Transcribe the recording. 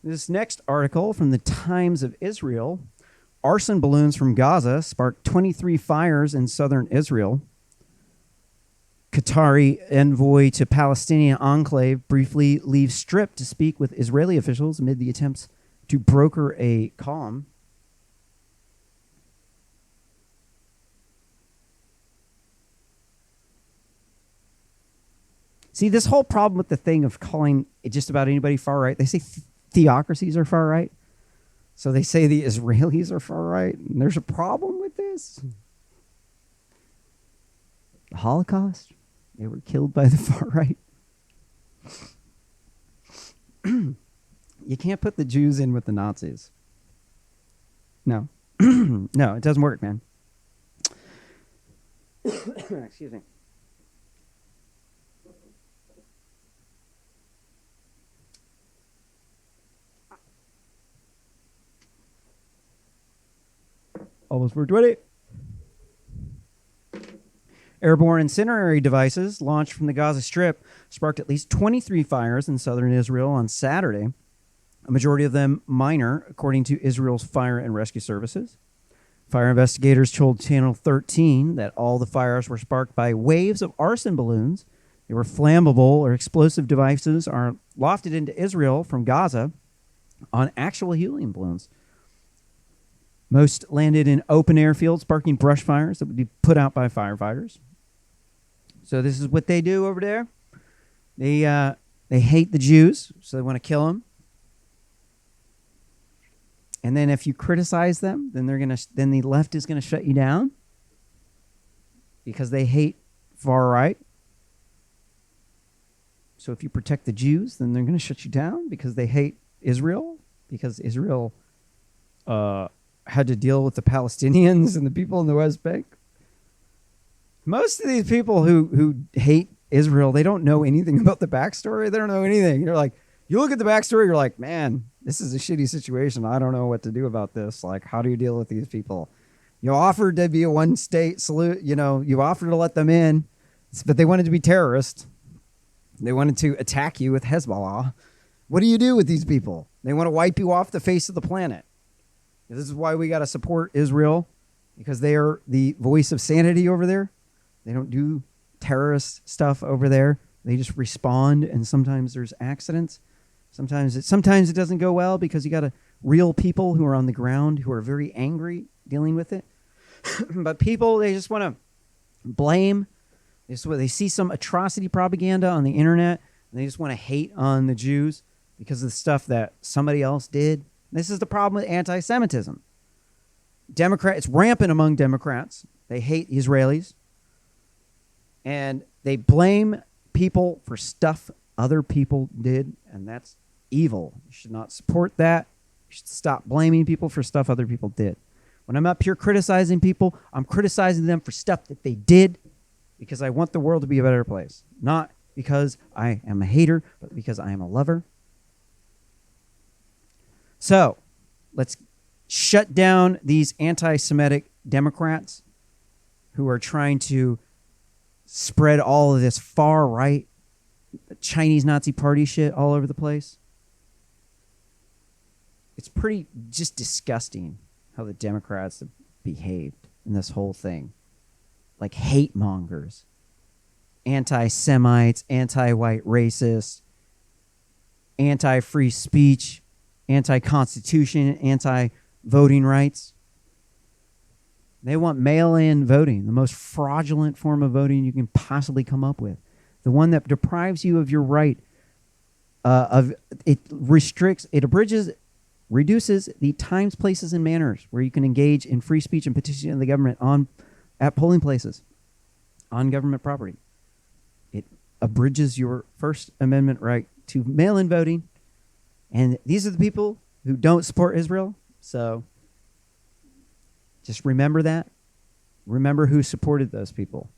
This next article from the Times of Israel: arson balloons from Gaza sparked 23 fires in southern Israel. Qatari envoy to Palestinian enclave briefly leaves strip to speak with Israeli officials amid the attempts to broker a calm. See, this whole problem with the thing of calling just about anybody far right, they say theocracies are far right. So they say the Israelis are far right, and there's a problem with this. The Holocaust, they were killed by the far right. You can't put the Jews in with the Nazis. No. No, it doesn't work, man. Excuse me. Almost 420. Airborne incendiary devices launched from the Gaza Strip sparked at least 23 fires in southern Israel on Saturday, a majority of them minor, according to Israel's Fire and Rescue Services. Fire investigators told Channel 13 that all the fires were sparked by waves of arson balloons. They were flammable or explosive devices are lofted into Israel from Gaza on actual helium balloons. Most landed in open airfields, sparking brush fires that would be put out by firefighters. So this is what they do over there. They hate the Jews, so they want to kill them. And then if you criticize them, then then the left is gonna shut you down because they hate far right. So if you protect the Jews, then they're gonna shut you down because they hate Israel, because Israel had to deal with the Palestinians and the people in the West Bank. Most of these people who hate Israel, they don't know anything about the backstory. They don't know anything. You're like, you look at the backstory, you're like, man, this is a shitty situation. I don't know what to do about this. Like, how do you deal with these people? You offered to be a one-state salute. You know, you offered to let them in, but they wanted to be terrorists. They wanted to attack you with Hezbollah. What do you do with these people? They want to wipe you off the face of the planet. This is why we got to support Israel, because they are the voice of sanity over there. They don't do terrorist stuff over there. They just respond, and sometimes there's accidents. Sometimes it doesn't go well because you got real people who are on the ground who are very angry dealing with it. But people, they just want to blame. They see some atrocity propaganda on the internet, and they just want to hate on the Jews because of the stuff that somebody else did. This is the problem with anti-Semitism. It's rampant among Democrats. They hate Israelis. And they blame people for stuff other people did, and that's evil. You should not support that. You should stop blaming people for stuff other people did. When I'm up here criticizing people, I'm criticizing them for stuff that they did because I want the world to be a better place. Not because I am a hater, but because I am a lover. So, let's shut down these anti-Semitic Democrats who are trying to spread all of this far right Chinese Nazi party shit all over the place. It's pretty just disgusting how the Democrats have behaved in this whole thing. Like hate mongers, anti-Semites, anti-white racists, anti-free speech, anti-constitution, anti-voting rights. They want mail-in voting, the most fraudulent form of voting you can possibly come up with. The one that deprives you of your right reduces the times, places, and manners where you can engage in free speech and petition the government at polling places on government property. It abridges your First Amendment right to mail-in voting. And these are the people who don't support Israel. So just remember that. Remember who supported those people.